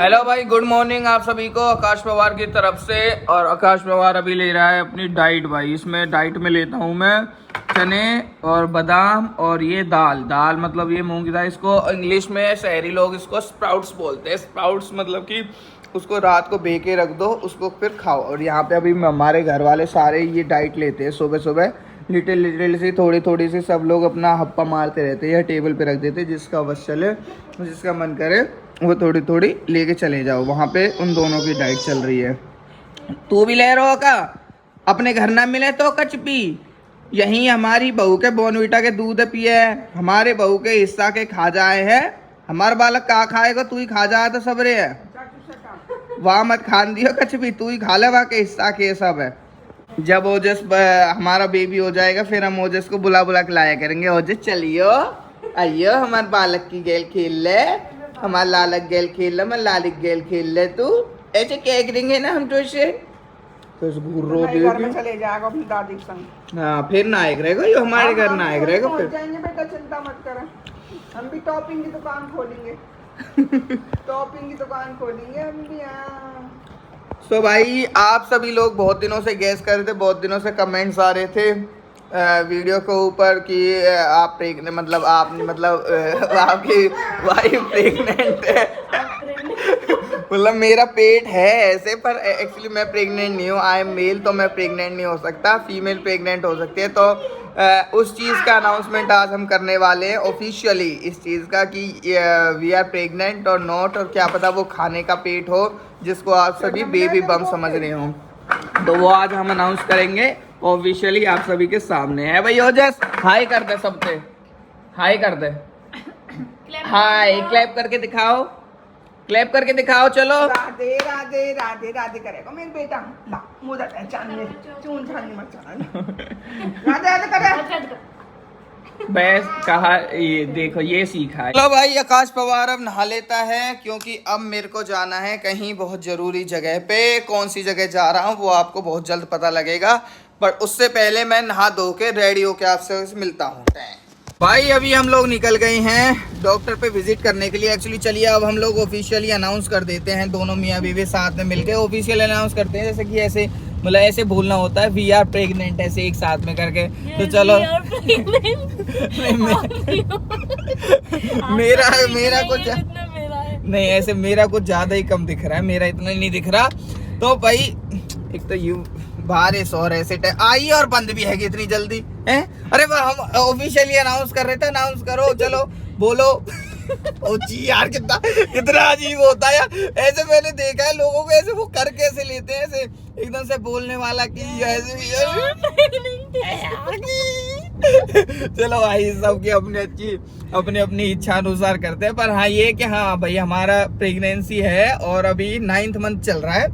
Hello भाई, good morning आप सभी को आकाश पवार की तरफ से। और आकाश पवार अभी ले रहा है अपनी डाइट भाई। इसमें डाइट में लेता हूँ मैं चने और बादाम और ये दाल मतलब ये मूंग की दाल। इसको इंग्लिश में शहरी लोग इसको स्प्राउट्स बोलते हैं। स्प्राउट्स मतलब कि उसको रात को भे के रख दो, उसको फिर खाओ। और यहाँ पे अभी हमारे घर वाले सारे ये डाइट लेते हैं सुबह सुबह। लिटिल सी थोड़ी सी सब लोग अपना हप्पा मारते रहते हैं या टेबल पे रख देते हैं। जिसका बस चले, जिसका मन करे वो थोड़ी थोड़ी लेके चले जाओ। वहाँ पे उन दोनों की डाइट चल रही है। तू भी ले रहा का? अपने घर ना मिले तो कच पी। यहीं हमारी बहू के बोनवीटा के दूध पिए, हमारे बहू के हिस्सा के खा जाए है। हमारा बालक का खाएगा, तू ही खा जाए तो सबरे है। वहाँ मत खान दियो कच भी, तू ही खा ले। वहाँ के हिस्सा के सब है। जब ओजस हमारा बेबी हो जाएगा फिर हम ओजस को बुला बुला के लाया करेंगे। ओजस चलियो, आइयो हमारे बालक की गेल खेल ले, हमारा लालक गेल खेल ले, हमारा लालिक गेल खेल ले। तू ऐसे क्या करेंगे ना हम तो इसे तो घूर घर में चले जाएगा अपनी दादी के संग। हाँ, फिर नायक रहेगा ये हमारे घर, नायक रहेगा फिर। जाएंगे बेटा, चिंता मत कर। हम भी टॉपिंग की दुकान खोलेंगे। टॉपिंग की दुकान खोलेंगे हम भी। तो भाई आप सभी लोग बहुत दिनों से गैस कर रहे थे, बहुत दिनों से कमेंट्स आ रहे थे वीडियो के ऊपर कि आप प्रेग्नेंट मतलब आपकी वाइफ प्रेग्नेंट है। मतलब मेरा पेट है ऐसे, पर एक्चुअली मैं प्रेग्नेंट नहीं हूँ। आई एम मेल, तो मैं प्रेग्नेंट नहीं हो सकता। फीमेल प्रेग्नेंट हो सकती है। तो उस चीज़ का अनाउंसमेंट आज हम करने वाले हैं ऑफिशियली, इस चीज़ का कि वी आर प्रेग्नेंट और नॉट। और क्या पता वो खाने का पेट हो जिसको आप सभी बेबी बम समझ रहे हो। तो वो आज हम अनाउंस करेंगे ऑफिशियली आप सभी के सामने है। भाई ओजस हाय कर दे, सबसे हाय कर दे। हाय क्लैप करके दिखाओ, क्लैप करके दिखाओ। चलो राधे राधे राधे राधे करेगा मेरे बेटा। ला मुझे पहचान चून छानी मत चला। राधे राधे करे बस कहा, ये देखो ये सीखा है। चलो भाई आकाश पवार अब नहा लेता है, क्योंकि अब मेरे को जाना है कहीं बहुत जरूरी जगह पे। कौन सी जगह जा रहा हूँ वो आपको बहुत जल्द पता लगेगा, पर उससे पहले मैं नहा धो के रेडी होके आपसे मिलता हूँ। भाई अभी हम लोग निकल गए हैं डॉक्टर पे विजिट करने के लिए। एक्चुअली चलिए अब हम लोग ऑफिशियली अनाउंस कर देते हैं, दोनों मियाँ बीवी साथ में मिलके ऑफिशियल अनाउंस करते हैं। जैसे कि ऐसे मतलब ऐसे बोलना होता है वी आर प्रेग्नेंट, ऐसे एक साथ में करके। तो चलो मेरा कुछ नहीं, ऐसे मेरा कुछ ज्यादा ही कम दिख रहा है, मेरा इतना ही नहीं दिख रहा। तो भाई एक तो यू बारिश और ऐसे आई और बंद भी है कि इतनी जल्दी है। अरे हम ऑफिशियली अनाउंस कर रहे थे, अनाउंस करो चलो बोलो। ओ जी यार कितना अजीब होता है यार। ऐसे मैंने देखा है लोगों को, ऐसे वो कर कैसे लेते हैं, ऐसे एकदम से बोलने वाला कि ऐसे चलो भाई सबकी अपनी अपनी इच्छा अनुसार करते हैं। पर हाँ ये कि हाँ भाई हमारा प्रेगनेंसी है और अभी 9th मंथ चल रहा है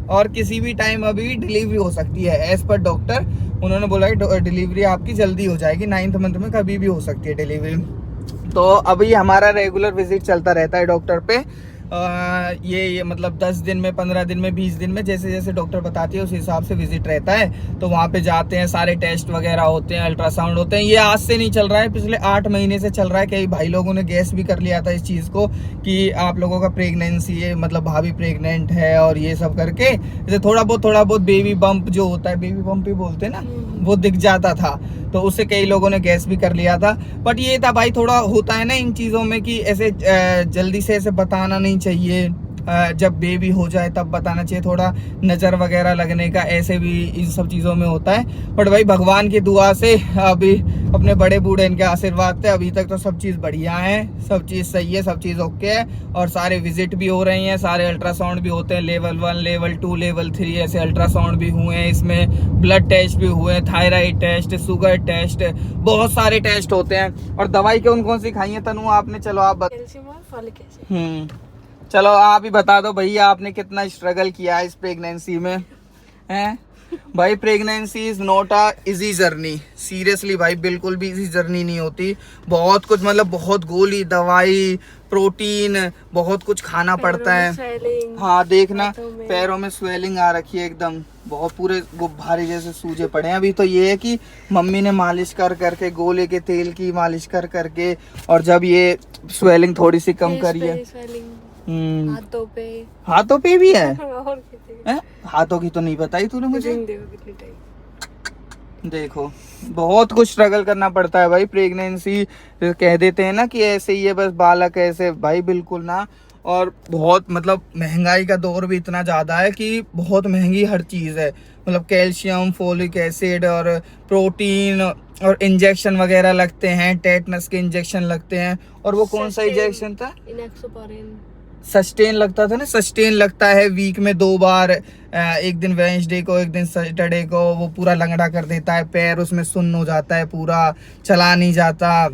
और किसी भी टाइम अभी डिलीवरी हो सकती है। एज पर डॉक्टर उन्होंने बोला कि डिलीवरी आपकी जल्दी हो जाएगी, 9th मंथ में कभी भी हो सकती है डिलीवरी। तो अभी हमारा रेगुलर विजिट चलता रहता है डॉक्टर पे। ये मतलब 10 दिन में, 15 दिन में, 20 दिन में, जैसे जैसे डॉक्टर बताती है उस हिसाब से विजिट रहता है। तो वहाँ पे जाते हैं, सारे टेस्ट वगैरह होते हैं, अल्ट्रासाउंड होते हैं। ये आज से नहीं चल रहा है, पिछले 8 महीने से चल रहा है। कई भाई लोगों ने गैस भी कर लिया था इस चीज़ को कि आप लोगों का प्रेगनेंसी है, मतलब भाभी प्रेग्नेंट है और ये सब करके। जैसे थोड़ा बहुत बेबी बम्प जो होता है, बेबी बम्प ही बोलते हैं ना, वो दिख जाता था। तो उससे कई लोगों ने गैस भी कर लिया था। बट ये था भाई, थोड़ा होता है ना इन चीज़ों में कि ऐसे जल्दी से ऐसे बताना नहीं चाहिए। जब बेबी हो जाए तब बताना चाहिए, थोड़ा नज़र वगैरह लगने का ऐसे भी इन सब चीज़ों में होता है। बट भाई भगवान की दुआ से, अभी अपने बड़े बूढ़े इनके आशीर्वाद से अभी तक तो सब चीज़ बढ़िया है, सब चीज़ सही है, सब चीज़ ओके है। और सारे विजिट भी हो रही हैं, सारे अल्ट्रासाउंड भी होते हैं, लेवल 1, लेवल 2, लेवल 3 ऐसे अल्ट्रासाउंड भी हुए हैं। इसमें ब्लड टेस्ट भी हुए हैं, थायराइड टेस्ट, शुगर टेस्ट, बहुत सारे टेस्ट होते हैं। और दवाई कौन सी खाई है तनु आपने? चलो आप चलो आप ही बता दो भैया, आपने कितना स्ट्रगल किया है इस प्रेगनेंसी में हैं? भाई pregnancy is not a easy journey, seriously भाई बिल्कुल भी इजी जर्नी नहीं होती। बहुत कुछ मतलब बहुत गोली, दवाई, प्रोटीन, बहुत कुछ खाना पड़ता है। हाँ देखना पैरों में स्वेलिंग आ रखी है एकदम, बहुत पूरे गुब्बारे जैसे सूजे पड़े हैं। अभी तो ये है कि मम्मी ने मालिश कर करके, गोले के तेल की मालिश कर करके, और जब ये स्वेलिंग थोड़ी सी कम करी है, हाथों पे भी है? और किसी हैं? हाथों की तो नहीं बताई तूने मुझे। देखो कितनी टाइट। देखो बहुत कुछ स्ट्रगल करना पड़ता है भाई प्रेगनेंसी। कह देते हैं ना कि ऐसे ही है बस बालक ऐसे, भाई बिल्कुल ना। और बहुत मतलब महंगाई का दौर भी इतना ज़्यादा है कि बहुत महंगी हर चीज़ है। मतलब कैल्शियम, फोलिक एसिड और प्रोटीन और इंजेक्शन वगैरह लगते हैं, टेटनस के इंजेक्शन लगते हैं। और वो कौन सा इंजेक्शन था? सस्टेन लगता था ना, सस्टेन लगता है वीक में 2 बार। एक दिन वेडनेसडे को, एक दिन सैटरडे को। वो पूरा लंगड़ा कर देता है, पैर उसमें सुन्न हो जाता है, पूरा चला नहीं जाता।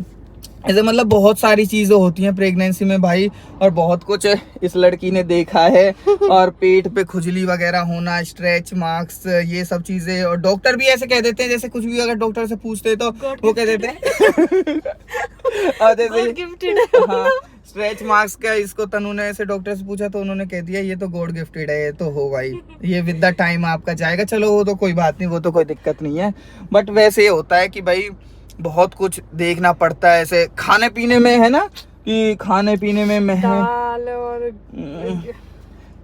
ऐसे मतलब बहुत सारी चीजें होती हैं प्रेगनेंसी में भाई। और बहुत कुछ इस लड़की ने देखा है। और पेट पे खुजली वगैरह होना, स्ट्रेच मार्क्स, ये सब चीजें। और डॉक्टर भी ऐसे कह देते हैं, जैसे कुछ भी अगर डॉक्टर से पूछते तो वो कह देते हैं और जैसे हाँ स्ट्रेच मार्क्स का इसको तनु ने ऐसे डॉक्टर से पूछा तो उन्होंने कह दिया ये तो गॉड गिफ्टेड है, ये तो हो भाई, ये विद द टाइम आपका जाएगा। चलो वो तो कोई बात नहीं, वो तो कोई दिक्कत नहीं है। बट वैसे ये होता है कि भाई बहुत कुछ देखना पड़ता है। ऐसे खाने पीने में है ना कि खाने पीने में दाल और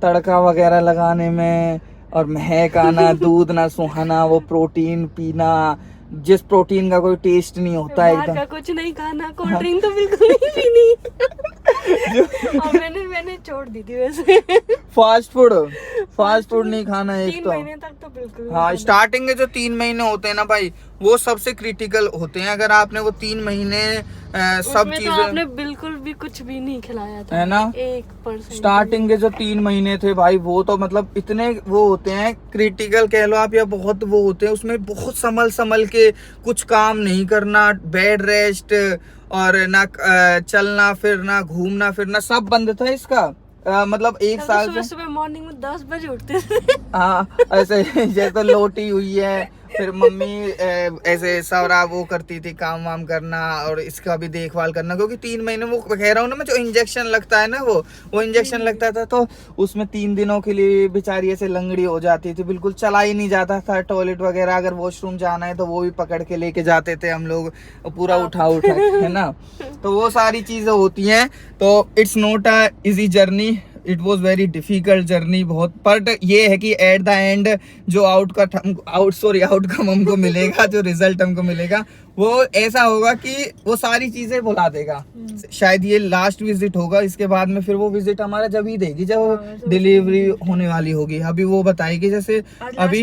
तड़का वगैरह लगाने में, और महक आना, दूध ना सुहाना, वो प्रोटीन पीना जिस प्रोटीन का कोई टेस्ट नहीं होता है एकदम। का कुछ नहीं खाना, कोल्ड ड्रिंक तो बिल्कुल नहीं पीनी। और मैंने छोड़ दी थी वैसे। फास्ट फूड नहीं खाना है 3 महीने तक तो बिल्कुल। हाँ स्टार्टिंग के जो 3 महीने होते हैं ना भाई, वो सबसे क्रिटिकल होते हैं। अगर आपने वो 3 महीने सब चीजें तो आपने बिल्कुल भी कुछ भी नहीं खिलाया था, है ना। 1% स्टार्टिंग के जो 3 महीने थे भाई, वो तो मतलब इतने वो होते हैं, क्रिटिकल कह लो आप या बहुत वो होते हैं। उसमें बहुत संभल के कुछ काम नहीं करना, बेड रेस्ट, और ना चलना फिरना, घूमना फिरना सब बंद था इसका। मतलब 1 साल से सुबह मॉर्निंग में 10 बजे उठते थे। हाँ ऐसे जैसे लोटी हुई है। फिर मम्मी ऐसे सारा वो करती थी, काम वाम करना और इसका भी देखभाल करना। क्योंकि 3 महीने वो कह रहा हूँ ना मैं, जो इंजेक्शन लगता है ना वो इंजेक्शन लगता था, तो उसमें 3 दिनों के लिए बेचारी ऐसे लंगड़ी हो जाती थी, बिल्कुल चला ही नहीं जाता था। टॉयलेट वगैरह अगर वॉशरूम जाना है तो वो भी पकड़ के लेके जाते थे हम लोग, पूरा उठा है ना। तो वो सारी चीजें होती हैं। तो it's not a easy journey, it was very difficult journey बहुत। बट ये है कि एट द एंड जो आउटकम हमको मिलेगा, जो रिजल्ट हमको मिलेगा, वो ऐसा होगा कि वो सारी चीजें भुला देगा। शायद ये लास्ट विजिट होगा, इसके बाद में फिर वो विजिट हमारा जब ही देगी जब डिलीवरी होने वाली होगी। अभी वो बताएगी, जैसे अभी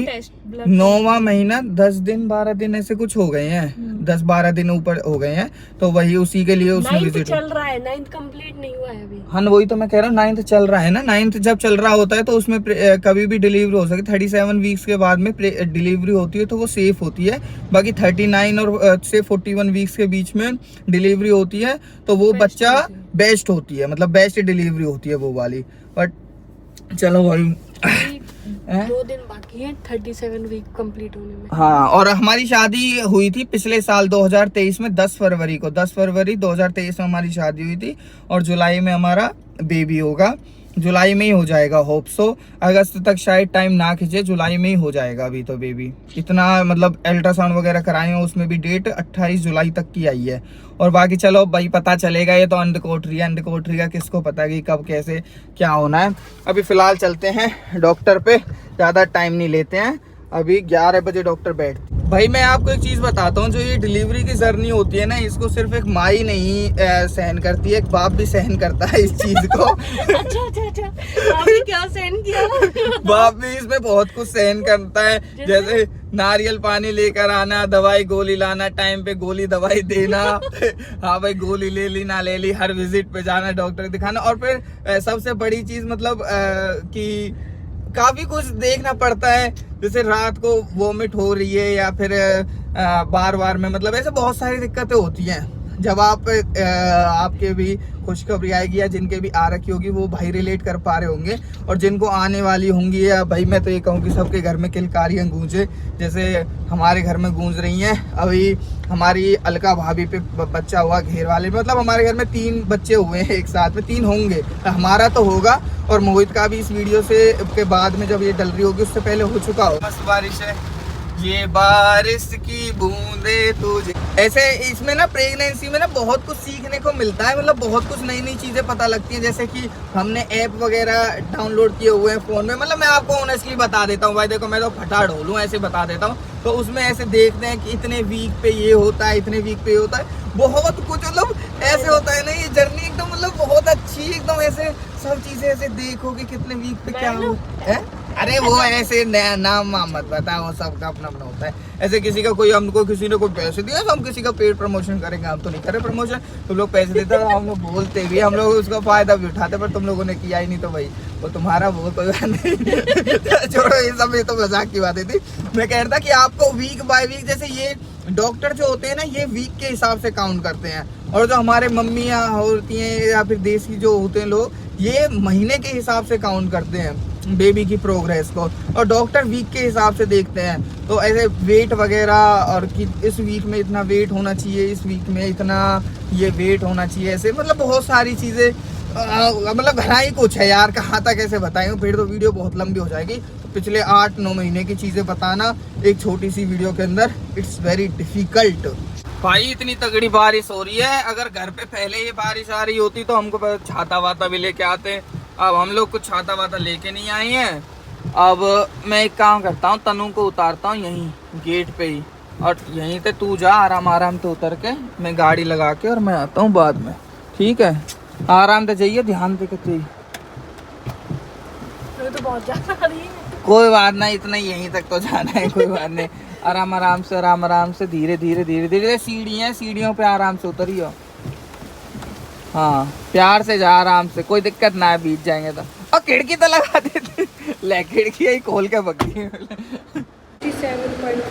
9वां महीना 10 दिन 12 दिन ऐसे कुछ हो गए हैं, 10-12 दिन ऊपर हो गए हैं। तो वही उसी के लिए उसमें विजिट चल रहा है, 9th कंप्लीट नहीं हुआ है अभी। हाँ वही तो मैं कह रहा हूँ, 9th चल रहा है ना। 9th जब चल रहा होता है तो उसमें कभी भी डिलीवरी हो सकती है। 37 वीक्स के बाद में डिलीवरी होती है तो वो सेफ होती है। बाकी 39 और से 41 वीक्स के बीच में डिलीवरी होती है तो वो बच्चा बेस्ट होती है, मतलब बेस्ट डिलीवरी होती है वो वाली। बट चलो भाई 2 दिन बाकी है 37 वीक कंप्लीट होने में। हाँ और हमारी शादी हुई थी पिछले साल 2023 में 10 फरवरी 2023 में हमारी शादी हुई थी। और जुलाई में हमारा बेबी होगा, जुलाई में ही हो जाएगा होप सो। अगस्त तक शायद टाइम ना खींचे, जुलाई में ही हो जाएगा अभी तो बेबी। इतना मतलब अल्ट्रासाउंड वगैरह कराए हैं, उसमें भी डेट 28 जुलाई तक की आई है। और बाकी चलो भाई पता चलेगा, ये तो अंडकोटरी का किसको पता कि कब कैसे क्या होना है। अभी फिलहाल चलते हैं डॉक्टर पे, ज़्यादा टाइम नहीं लेते हैं। अभी 11 बजे डॉक्टर बैठ। भाई मैं आपको एक चीज बताता हूँ, जो ये डिलीवरी की जर्नी होती है ना, इसको सिर्फ एक माँ ही नहीं सहन करती है, एक बाप भी सहन करता है इस चीज को। अच्छा आपने क्या सहन किया? बाप भी इसमें बहुत कुछ सहन करता है, जैसे नारियल पानी लेकर आना, दवाई गोली लाना, टाइम पे गोली दवाई देना। हाँ भाई गोली ले ली ना ले ली, हर विजिट पे जाना, डॉक्टर दिखाना। और फिर सबसे बड़ी चीज मतलब कि काफी कुछ देखना पड़ता है, जैसे रात को वोमिट हो रही है या फिर बार में, मतलब ऐसे बहुत सारी दिक्कतें होती हैं। जब आपके भी खुशखबरी आएगी या जिनके भी आ रखी होगी वो भाई रिलेट कर पा रहे होंगे, और जिनको आने वाली होंगी, या भाई मैं तो ये कहूँ कि सबके घर में किलकारियाँ गूंजे जैसे हमारे घर में गूंज रही हैं। अभी हमारी अलका भाभी पे बच्चा हुआ घेर वाले, मतलब हमारे घर में 3 बच्चे हुए हैं एक साथ में, 3 होंगे, हमारा तो होगा और मोहित का भी इस वीडियो से के बाद में जब ये डल रही होगी उससे पहले हो चुका होगा। मस्त बारिश है, ये बारिश की बूंदे तुझे। ऐसे इसमें ना प्रेगनेंसी में ना बहुत कुछ सीखने को मिलता है, मतलब बहुत कुछ नई नई चीजें पता लगती हैं। जैसे कि हमने ऐप वगैरह डाउनलोड किए हुए हैं फोन में, मतलब मैं आपको ऑनेस्टली बता देता हूँ भाई, देखो मैं तो फटा ढोलूं ऐसे बता देता हूँ। तो उसमें ऐसे देखते हैं कि इतने वीक पे ये होता है, इतने वीक पे ये होता है, बहुत कुछ मतलब ऐसे होता है ना। ये जर्नी एकदम मतलब बहुत अच्छी, एकदम ऐसे सब चीजें ऐसे देखो कि कितने वीक पे क्या हो है। अरे वो ऐसे नाम मत बताओ, वो सबका अपना अपना होता है। ऐसे किसी का कोई, हमको किसी ने कोई पैसे दिया तो हम किसी का पेड प्रमोशन करेंगे, हम तो नहीं करे प्रमोशन। तुम लोग पैसे देते हो, हम लोग बोलते भी, हम लोग उसका फायदा भी उठाते, पर तुम लोगों ने किया ही नहीं तो भाई वो तुम्हारा वो कोई बात नहीं। छोड़ो ये सब, ये तो मजाक की बातें थी। मैं कह रहा था कि आपको वीक बाय वीक, जैसे ये डॉक्टर जो होते हैं ना, ये वीक के हिसाब से काउंट करते हैं, और जो हमारे मम्मियाँ होती हैं या फिर देसी जो होते हैं लोग, ये महीने के हिसाब से काउंट करते हैं बेबी की प्रोग्रेस को, और डॉक्टर वीक के हिसाब से देखते हैं। तो ऐसे वेट वगैरह, और कि इस वीक में इतना वेट होना चाहिए, इस वीक में इतना ये वेट होना चाहिए, ऐसे मतलब बहुत सारी चीज़ें, मतलब घना ही कुछ है यार, कहाँ तक ऐसे बताएंगे, फिर तो वीडियो बहुत लंबी हो जाएगी। तो पिछले 8-9 महीने की चीज़ें बताना एक छोटी सी वीडियो के अंदर, इट्स वेरी डिफिकल्ट। भाई इतनी तगड़ी बारिश हो रही है, अगर घर पे पहले ये बारिश आ रही होती तो हमको छाता वाता भी लेके आते। अब हम लोग कुछ छाता वाता लेके नहीं आए हैं। अब मैं एक काम करता हूँ, तनु को उतारता हूँ यहीं गेट पे ही, और यहीं पे तू जा आराम आराम से उतर के, मैं गाड़ी लगा के और मैं आता हूँ बाद में, ठीक है? आराम से जाइए, ध्यान दे के जाइए। तो बहुत ज्यादा आ रही है। कोई बात नहीं, इतना यहीं तक तो जाना है, कोई बात नहीं। आराम आराम से धीरे धीरे धीरे धीरे, सीढ़ियाँ, सीढ़ियों पे आराम से उतरियो। हाँ प्यार से जा, आराम से, कोई दिक्कत ना है, बीत जाएंगे तो। और खिड़की तो लगा देते, ले खिड़की ही खोल के बग गई। 7.3